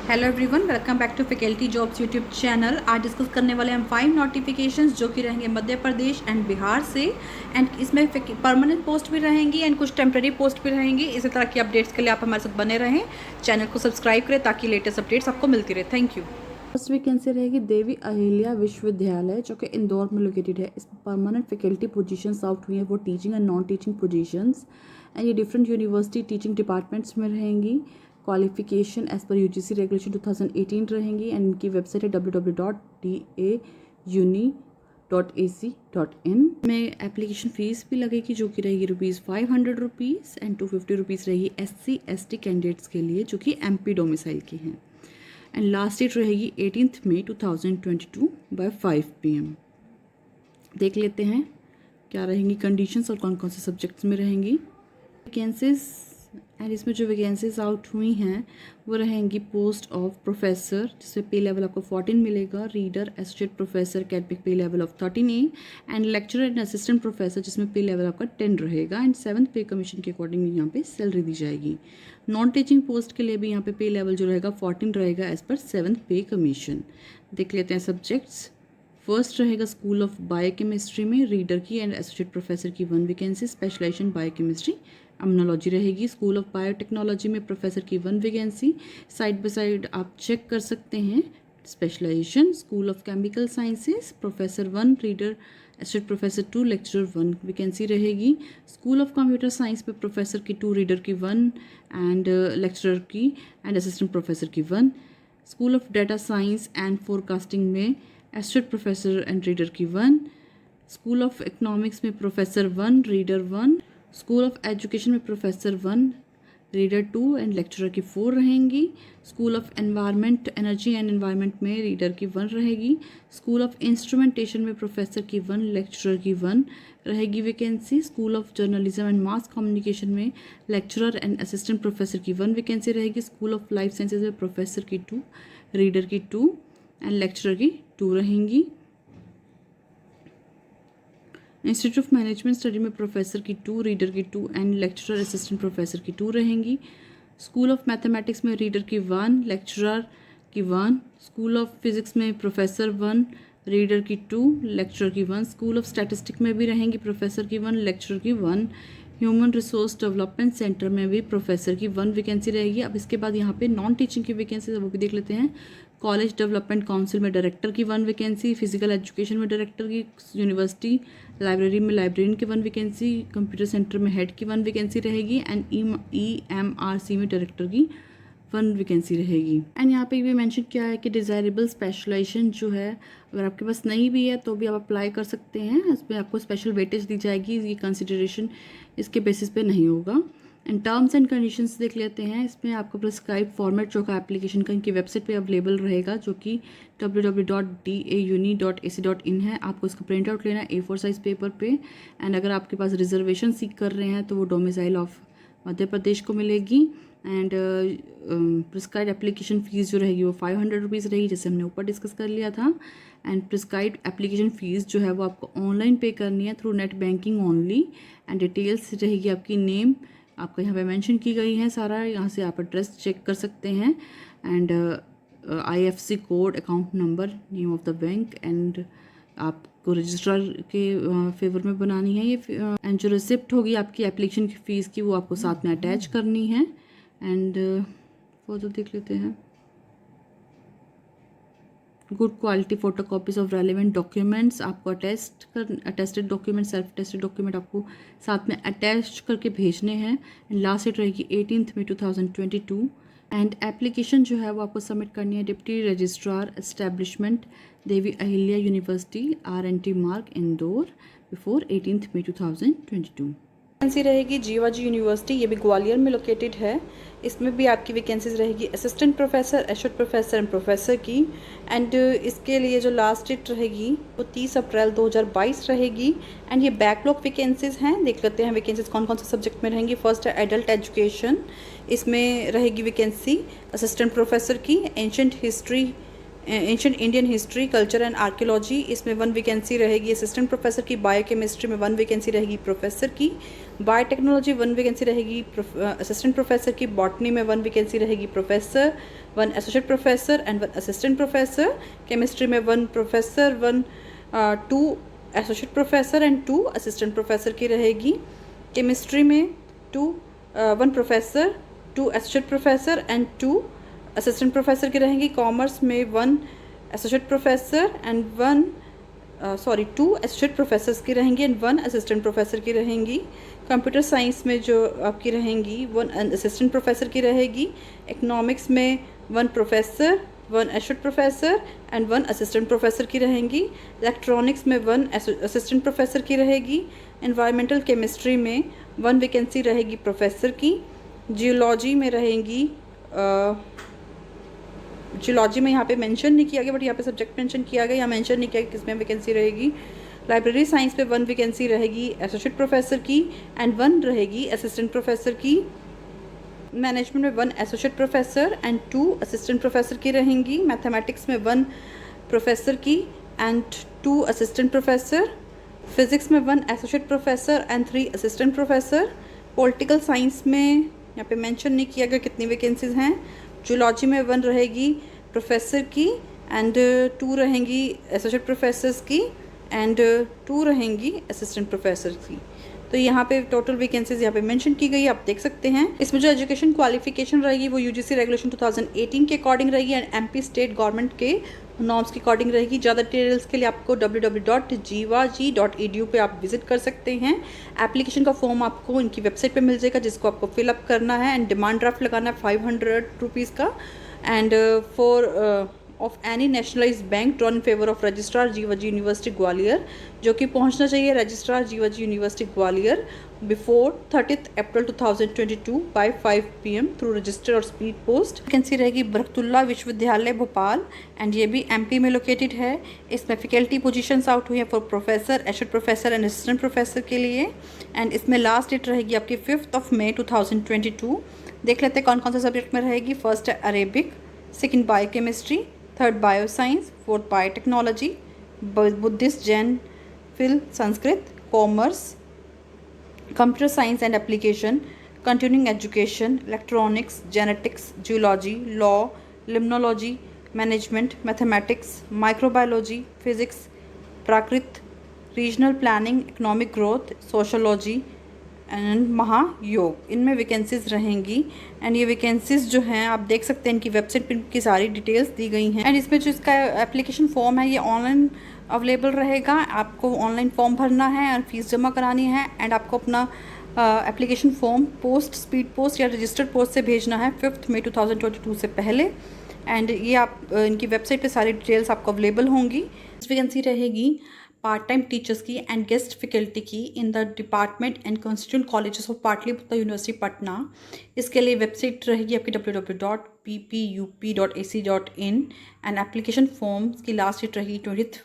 Hello everyone, welcome back to faculty jobs YouTube channel. आज discuss करने वाले हम 5 नोटिफिकेशंस जो कि रहेंगे मध्य प्रदेश एंड बिहार से। एंड इसमें परमानेंट पोस्ट भी रहेंगी एंड कुछ टेम्प्रेरी पोस्ट भी रहेंगी। इसी तरह की अपडेट्स के लिए आप हमारे साथ बने रहें, चैनल को सब्सक्राइब करें ताकि लेटेस्ट अपडेट्स आपको मिलती रहे। Thank you. फर्स्ट वैकेंसी रहेगी देवी अहिल्या विश्वविद्यालय जो कि इंदौर में लोकेटेड है। इसमें परमानेंट फैकल्टी पोजीशंस आउट हुई हैं, वो teaching and non teaching positions and ये डिफरेंट यूनिवर्सिटी टीचिंग डिपार्टमेंट्स में रहेंगी। Qualification as per UGC regulation 2018 रहेंगी एंड इनकी वेबसाइट है www.dauni.ac.in। में एप्लीकेशन फ़ीस भी लगेगी जो कि रहेगी ₹500 एंड ₹250 रहेगी SC/ST कैंडिडेट्स के लिए जो कि MP डोमिसाइल के हैं। एंड लास्ट डेट रहेगी 18 मई 2022 बाय 5 PM। देख लेते हैं क्या रहेंगी कंडीशंस और कौन कौन से सब्जेक्ट्स में रहेंगी वैकेंसीज। एंड इसमें जो वैकेंसीज आउट हुई हैं वो रहेंगी पोस्ट ऑफ प्रोफेसर जिसमें पे लेवल आपको 14 मिलेगा, रीडर एसोसिएट प्रोफेसर अकेडमिक पे level of 13A and lecturer and assistant professor जिसमें पे लेवल आपका 10 रहेगा एंड 7th पे कमीशन के अकॉर्डिंग यहाँ पे सैलरी दी जाएगी। नॉन टीचिंग पोस्ट के लिए भी यहाँ पे लेवल जो रहेगा 14 रहेगा एज पर 7th पे कमीशन। देख लेते हैं सब्जेक्ट्स। फर्स्ट रहेगा स्कूल ऑफ बायोकेमिस्ट्री में रीडर की एंड एसोसिएट प्रोफेसर की 1 वैकेंसी, स्पेशलाइजेशन बायोकेमिस्ट्री इम्यूनोलॉजी रहेगी। स्कूल ऑफ बायोटेक्नोलॉजी में प्रोफेसर की 1 वैकेंसी, साइड बाय साइड आप चेक कर सकते हैं specialisation. School of chemical sciences professor 1, reader associate professor 2, lecturer 1 vacancy रहेगी। स्कूल ऑफ कंप्यूटर साइंस में प्रोफेसर की 2, रीडर की 1 एंड लेक्चरर की एंड असिस्टेंट प्रोफेसर की 1। School of data science and forecasting में एसोसिएट प्रोफेसर एंड रीडर की 1। School of economics में professor 1, reader 1। School of education में प्रोफेसर 1, रीडर 2 एंड लेक्चरर की 4 रहेंगी। School of environment energy and environment में reader की 1 रहेगी। स्कूल ऑफ इंस्ट्रूमेंटेशन में प्रोफेसर की 1, लेक्चरर की 1 रहेगी vacancy. School of journalism and mass communication में लेक्चरर एंड असिस्टेंट प्रोफेसर की 1 वैकेंसी रहेगी। स्कूल ऑफ लाइफ साइंसेज में प्रोफेसर की 2, रीडर की 2 एंड लेक्चरर की 2 रहेंगी। इंस्टीट्यूट ऑफ मैनेजमेंट स्टडी में प्रोफेसर की 2, रीडर की 2 एंड लेक्चरर असिस्टेंट प्रोफेसर की 2 रहेंगी। स्कूल ऑफ मैथमेटिक्स में रीडर की 1, लेक्चरर की 1। स्कूल ऑफ फिजिक्स में प्रोफेसर 1, रीडर की 2, लेक्चरर की 1। स्कूल ऑफ स्टैटिस्टिक में भी रहेंगी प्रोफेसर की 1, लेक्चरर की 1। ह्यूमन रिसोर्स डेवलपमेंट सेंटर में भी प्रोफेसर की 1 वैकेंसी रहेगी। अब इसके बाद यहाँ पे नॉन टीचिंग की वैकेंसी वो भी देख लेते हैं। कॉलेज डेवलपमेंट काउंसिल में डायरेक्टर की 1 वैकेंसी, फिजिकल एजुकेशन में डायरेक्टर की, यूनिवर्सिटी लाइब्रेरी में लाइब्रेरियन की 1 वैकेंसी, कंप्यूटर सेंटर में हेड की 1 वैकेंसी रहेगी एंड EMRC में डायरेक्टर की 1 वैकेंसी रहेगी। एंड यहाँ पे भी मेंशन किया है कि डिज़ायरेबल स्पेशलाइजेशन जो है अगर आपके पास नहीं भी है तो भी आप अप्लाई कर सकते हैं। इसमें आपको स्पेशल वेटेज दी जाएगी, ये कंसिडरेशन इसके बेसिस पे नहीं होगा। एंड टर्म्स एंड कंडीशंस देख लेते हैं। इसमें आपका प्रिस्क्राइब फॉर्मेट जो का एप्लीकेशन का इनकी वेबसाइट पे अवेलेबल रहेगा जो कि www.dauni.ac.in है। आपको इसका प्रिंट आउट लेना है A4 साइज़ पेपर पे। एंड अगर आपके पास रिजर्वेशन सीख कर रहे हैं तो वो डोमिसाइल ऑफ मध्य प्रदेश को मिलेगी। एंड प्रिस्क्राइब एप्लीकेशन फ़ीस जो रहेगी वो ₹500 रहेगी, जैसे हमने ऊपर डिस्कस कर लिया था। एंड प्रिस्क्राइब एप्लीकेशन फ़ीस जो है वो आपको ऑनलाइन पे करनी है through net banking only. And details रहेगी आपकी नेम आपका यहाँ पे मेंशन की गई है सारा, यहाँ से आप एड्रेस चेक कर सकते हैं। And IFSC code, account number, name of the bank and आपको रजिस्ट्रार के फेवर में बनानी है ये। एंड जो रिसिप्ट होगी आपकी एप्लीकेशन की फ़ीस की वो आपको साथ में अटैच करनी है। एंड फर्दर देख लेते हैं। Good quality photocopies of relevant documents आपको attested document, self attested document आपको साथ में अटैच करके भेजने हैं। लास्ट डेट रहेगी 18 मई 2022। एंड एप्लीकेशन जो है वो आपको सबमिट करनी है deputy registrar establishment Devi Ahilya university RNT मार्ग इंदौर बिफोर 18 मई 2022। वैकेंसी रहेगी जीवाजी यूनिवर्सिटी, ये भी ग्वालियर में लोकेटेड है। इसमें भी आपकी वैकेंसीज रहेगी assistant professor, associate professor and professor की। एंड इसके लिए जो लास्ट डेट रहेगी वो 30 अप्रैल 2022 रहेगी। एंड ये बैकलॉग वैकेंसीज हैं। देख लेते हैं वैकेंसीज कौन कौन से सब्जेक्ट में रहेंगी। फर्स्ट है एडल्ट एजुकेशन, इसमें रहेगी वैकेंसी असिस्टेंट प्रोफेसर की। Ancient history ancient Indian history, culture and archaeology, इसमें 1 वैकेंसी रहेगी असिस्टेंट प्रोफेसर की। बायोकेमिस्ट्री में 1 वैकेंसी रहेगी प्रोफेसर की। बायोटेक्नोलॉजी 1 वैकेंसी रहेगी असिस्टेंट प्रोफेसर की। बॉटनी में 1 वैकेंसी रहेगी professor, 1 associate professor and 1 assistant professor. Chemistry में 1 professor, 2 associate professor and 2 assistant professor की रहेगी। केमिस्ट्री में 1 professor, 2 associate professor and 2 assistant professor की रहेंगी। कॉमर्स में 1 associate professor and 2 associate professors की रहेंगी एंड 1 असिस्टेंट प्रोफेसर की रहेंगी। कंप्यूटर साइंस में जो आपकी रहेंगी 1 असिस्टेंट प्रोफेसर की रहेगी। इकोनॉमिक्स में 1 professor, 1 associate professor and 1 assistant professor की रहेंगी। इलेक्ट्रॉनिक्स में 1 असिस्टेंट प्रोफेसर की रहेगी। एनवायरमेंटल केमिस्ट्री में 1 वैकेंसी रहेगी प्रोफेसर की। जियोलॉजी में रहेंगी जियोलॉजी में यहाँ पे मेंशन नहीं किया गया, बट यहाँ पे सब्जेक्ट मेंशन किया गया, यहाँ मेंशन नहीं किया कि किसमें वैकेंसी रहेगी। लाइब्रेरी साइंस पे 1 वैकेंसी रहेगी एसोसिएट प्रोफेसर की एंड 1 रहेगी असिस्टेंट प्रोफेसर की। मैनेजमेंट में 1 associate professor and 2 assistant professor की रहेंगी। मैथमेटिक्स में 1 प्रोफेसर की एंड 2 असिस्टेंट प्रोफेसर। फिजिक्स में 1 associate professor and 3 assistant professor. Political science में यहाँ पे मेंशन नहीं किया गया कितनी वैकेंसीज हैं। जूलॉजी में 1 रहेगी प्रोफेसर की एंड 2 रहेंगी एसोसिएट प्रोफेसर्स की एंड 2 रहेंगी असिस्टेंट प्रोफेसर की। तो यहाँ पे टोटल वैकेंसीज यहाँ पे मेंशन की गई है, आप देख सकते हैं। इसमें जो एजुकेशन क्वालिफिकेशन रहेगी वो यूजीसी रेगुलेशन 2018 के अकॉर्डिंग रहेगी एंड एमपी स्टेट गवर्नमेंट के नॉर्म्स के अकॉर्डिंग रहेगी। ज़्यादा डिटेल्स के लिए आपको www.jiva.edu पे आप विजिट कर सकते हैं। एप्लीकेशन का फॉर्म आपको इनकी वेबसाइट पे मिल जाएगा, जिसको आपको फिलअप करना है एंड डिमांड ड्राफ्ट लगाना है 500 रुपीज़ का and for of any nationalised bank drawn in favour of registrar Jiwaji university Gwalior, जो कि पहुंचना चाहिए registrar Jiwaji university Gwalior before 30 अप्रैल 2022 बाय 5 PM थ्रू रजिस्टर और स्पीड पोस्ट। वैकेंसी रहेगी बरकतुल्ला विश्वविद्यालय भोपाल एंड ये भी एमपी में लोकेटेड है। इसमें फैकल्टी पोजीशंस आउट हुई हैं for professor, associate professor and assistant professor के लिए एंड इसमें लास्ट डेट रहेगी आपकी 5 मई 2022। देख लेते हैं कौन कौन से सब्जेक्ट में रहेगी। फर्स्ट है Arabic, second biochemistry, third bioscience, fourth biotechnology, Buddhist, Jain, फिल, Sanskrit, commerce, computer science and application, continuing education, electronics, genetics, geology, law, limnology, management, mathematics, microbiology, physics, Prakrit, regional planning, economic growth, sociology and महायोग। इनमें vacancies रहेंगी and ये vacancies जो हैं आप देख सकते हैं इनकी वेबसाइट पर इनकी सारी डिटेल्स दी गई हैं एंड इसमें जो इसका एप्लीकेशन फॉर्म है ये ऑनलाइन अवेलेबल रहेगा। आपको ऑनलाइन फॉर्म भरना है और फीस जमा करानी है एंड आपको अपना application form post, speed post या रजिस्टर्ड पोस्ट से भेजना है 5 मई 2022 से पहले एंड ये आप इनकी वेबसाइट पे सारी डिटेल्स आपको अवेलेबल होंगी। वैकेंसी रहेगी पार्ट टाइम टीचर्स की एंड गेस्ट फैकल्टी की in the department and constituent colleges of Pataliputra university Patna. इसके लिए वेबसाइट रहेगी आपकी www.ppup.ac.in एंड एप्लीकेशन फॉर्म्स की लास्ट डेट रहेगी 20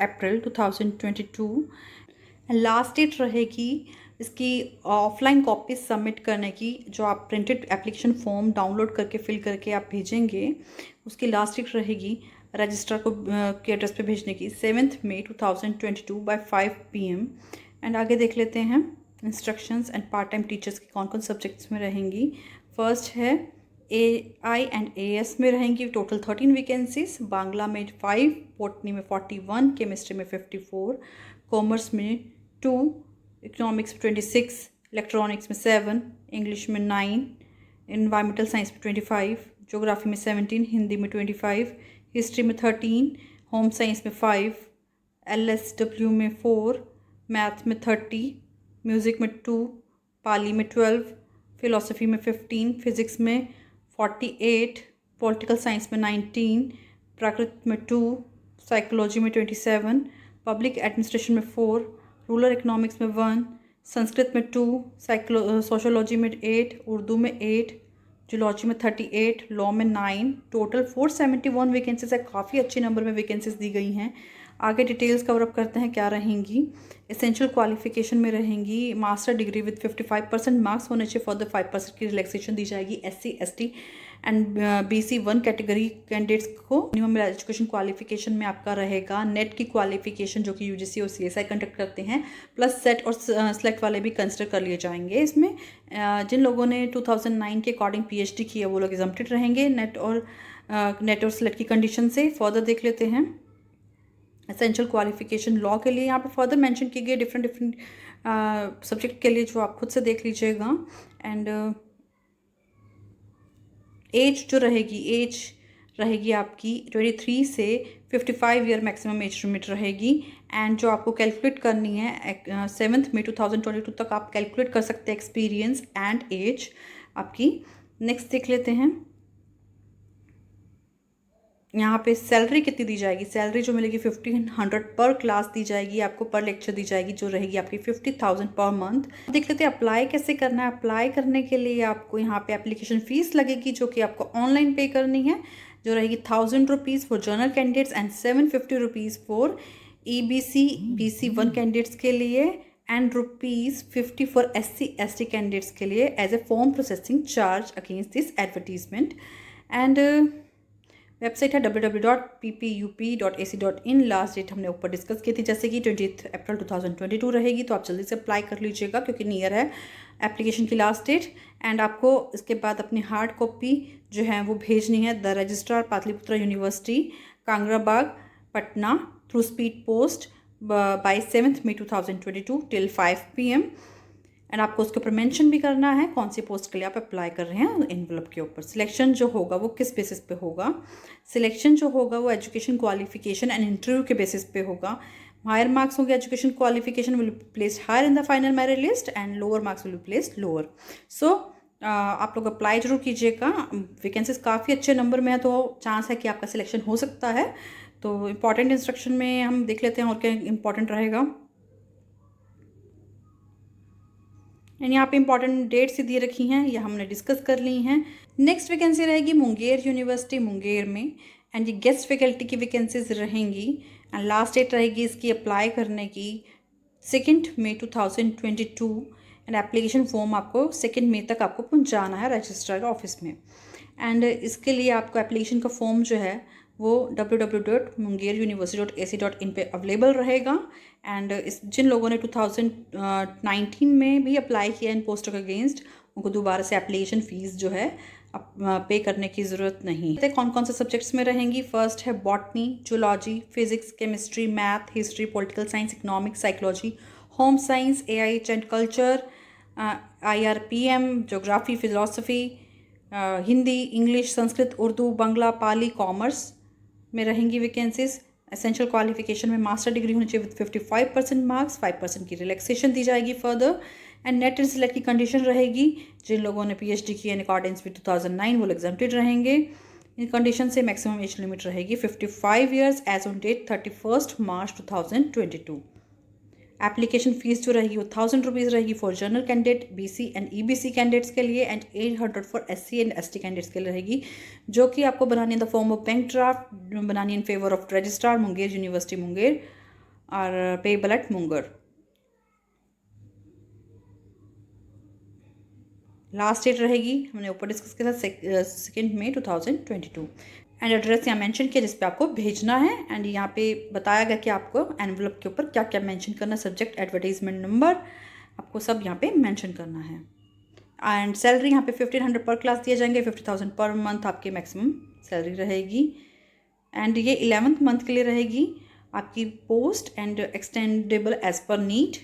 अप्रैल 2022 एंड लास्ट डेट रहेगी इसकी ऑफलाइन कॉपी सबमिट करने की। जो आप प्रिंटेड एप्लीकेशन फॉर्म डाउनलोड करके फिल करके आप भेजेंगे उसकी लास्ट डेट रहेगी रजिस्ट्रार को के एड्रेस पे भेजने की 7 मई 2022 बाय 5 PM एंड आगे देख लेते हैं instructions and part time teachers की कौन कौन सब्जेक्ट्स में रहेंगी। फर्स्ट है AI एंड AS में रहेंगी टोटल 13 वैकेंसीज, बांग्ला में 5, बॉटनी में 41, केमिस्ट्री में 54, कॉमर्स में 2, इकोनॉमिक्स में 26, इलेक्ट्रॉनिक्स में 7, इंग्लिश में 9, एनवायरमेंटल साइंस में 25, ज्योग्राफी में 17, हिंदी में 25, हिस्ट्री में 13, होम साइंस में 5, LSW में 4, मैथ में 30, म्यूज़िक में 2, पाली में 12, फ़िलासफ़ी में 15, फिज़िक्स में 48, पॉलिटिकल साइंस में 19, प्राकृत में 2, साइकोलॉजी में 27, पब्लिक एडमिनिस्ट्रेशन में 4, रूरल इकोनॉमिक्स में 1, संस्कृत में 2, सोशोलॉजी में 8, उर्दू में 8, जियोलॉजी में 38, लॉ में 9, टोटल 471 वैकेंसीज है। काफ़ी अच्छे नंबर में वैकेंसीज दी गई हैं। आगे डिटेल्स कवर अप करते हैं क्या रहेंगी। एसेंशियल क्वालिफिकेशन में रहेंगी मास्टर डिग्री विद 55% मार्क्स होने चाहिए। फॉर द 5% की रिलैक्सेशन दी जाएगी SC ST and BC1 category candidates को मिनिमम एजुकेशन क्वालिफिकेशन में आपका रहेगा नेट की क्वालिफिकेशन जो कि UGC और CSI कंडक्ट करते हैं, प्लस सेट और सेलेक्ट वाले भी कंसिडर कर लिए जाएंगे इसमें। जिन लोगों ने 2009 के अकॉर्डिंग PhD की है वो लोग एग्जम्प्टेड रहेंगे नेट और सेलेक्ट की कंडीशन से। फर्दर देख लेते हैं एसेंशियल क्वालिफिकेशन लॉ के लिए यहाँ पे फर्दर मेंशन की गई डिफरेंट सब्जेक्ट के लिए, जो आप खुद से देख लीजिएगा। एंड एज जो रहेगी आपकी 23 से 55 ईयर मैक्सिमम एज लिमिट रहेगी। एंड जो आपको कैलकुलेट करनी है 7 मई 2022 तक आप कैलकुलेट कर सकते हैं एक्सपीरियंस एंड एज आपकी। नेक्स्ट देख लेते हैं यहाँ पे सैलरी कितनी दी जाएगी। सैलरी जो मिलेगी 1500 पर क्लास दी जाएगी आपको, पर लेक्चर दी जाएगी, जो रहेगी आपकी 50,000 पर मंथ। देख लेते हैं अप्लाई कैसे करना है। अप्लाई करने के लिए आपको यहाँ पे एप्लीकेशन फ़ीस लगेगी जो कि आपको ऑनलाइन पे करनी है, जो रहेगी 1000 rupees for general candidates and 750 rupees for EBC BC1 candidates के लिए and ₹50 for SC ST candidates के लिए as a form processing charge against this advertisement. And website है www.ppup.ac.in। लास्ट डेट हमने ऊपर डिस्कस की थी जैसे कि 20 अप्रैल 2022 रहेगी, तो आप जल्दी से अप्लाई कर लीजिएगा क्योंकि नियर है एप्लीकेशन की लास्ट डेट। एंड आपको इसके बाद अपनी हार्ड कॉपी जो है वो भेजनी है the registrar Pataliputra university Kankarbagh Patna through speed post by 7 May 2022 till 5 PM। And आपको उसके ऊपर मेंशन भी करना है कौन सी पोस्ट के लिए आप अप्लाई कर रहे हैं एनवलप के ऊपर। सिलेक्शन जो होगा वो किस बेसिस पे होगा। सिलेक्शन जो होगा वो एजुकेशन क्वालिफिकेशन एंड इंटरव्यू के बेसिस पे होगा। हायर मार्क्स होंगे education qualification will be placed higher in the final merit list and lower marks will be placed lower. So आप लोग अप्लाई जरूर कीजिएगा। वैकेंसीज काफ़ी अच्छे नंबर में है तो चांस है कि आपका सिलेक्शन हो सकता है। तो इंपॉर्टेंट इंस्ट्रक्शन में हम देख लेते हैं और क्या इंपॉर्टेंट रहेगा। एंड यहाँ पे इंपॉर्टेंट डेट्स ही दिए रखी हैं, ये हमने डिस्कस कर ली हैं। नेक्स्ट वैकेंसी रहेगी मुंगेर यूनिवर्सिटी मुंगेर में एंड ये गेस्ट फैकल्टी की वैकेंसीज रहेंगी। एंड लास्ट डेट रहेगी इसकी अप्लाई करने की 2 मई 2022 एंड एप्लीकेशन फॉर्म आपको 2 मई तक आपको पहुँचाना है रजिस्ट्रार ऑफिस में। एंड इसके लिए आपको एप्लीकेशन का फॉर्म जो है वो www.mungeruniversity.ac.in पे अवेलेबल रहेगा। एंड जिन लोगों ने 2019 में भी अप्लाई किया इन पोस्टों के अगेंस्ट उनको दोबारा से एप्लीकेशन फ़ीस जो है पे करने की ज़रूरत नहीं है। कौन कौन से सब्जेक्ट्स में रहेंगी। फर्स्ट है botany, zoology, physics, chemistry, math, history, political science, economics, psychology, home science, AIH and culture, IRPM, geography, philosophy, Hindi, English, Sanskrit, Urdu, Bangla, Pali, commerce में रहेंगी वैकेंसीज। एसेंशियल क्वालिफिकेशन में मास्टर डिग्री होनी चाहिए विद 55% मार्क्स, 5% की रिलैक्सेशन दी जाएगी further. And net and select की condition रहेगी जिन लोगों ने PhD की इन अकॉर्डेंस विद 2009 वो एग्जम्प्टेड रहेंगे। इन कंडीशन से मैक्सिमम एज लिमिट रहेगी 55 years age on date 31 March 2022। Application fees जो रहेगी वो 1000 रुपीज़ रहेगी for general candidate, BC and EBC candidates के लिए and 800 for SC and ST candidates के लिए रहेगी, जो कि आपको बनानी है the form of bank draft, बनानी in favour of registrar Munger university Munger और payable at Munger. Last date रहेगी हमने ऊपर डिस्कस किया था 2 मई 2022। एंड एड्रेस यहाँ मेंशन किया जिस पे आपको भेजना है। एंड यहाँ पे बताया गया कि आपको एनवलप के ऊपर क्या क्या मेंशन करना है, सब्जेक्ट, एडवर्टीजमेंट नंबर, आपको सब यहाँ पे मेंशन करना है। एंड सैलरी यहाँ पे 1500 पर क्लास दिए जाएंगे, 50,000 पर मंथ आपकी मैक्सिमम सैलरी रहेगी। एंड ये 11th मंथ के लिए रहेगी आपकी post and extendable as per need.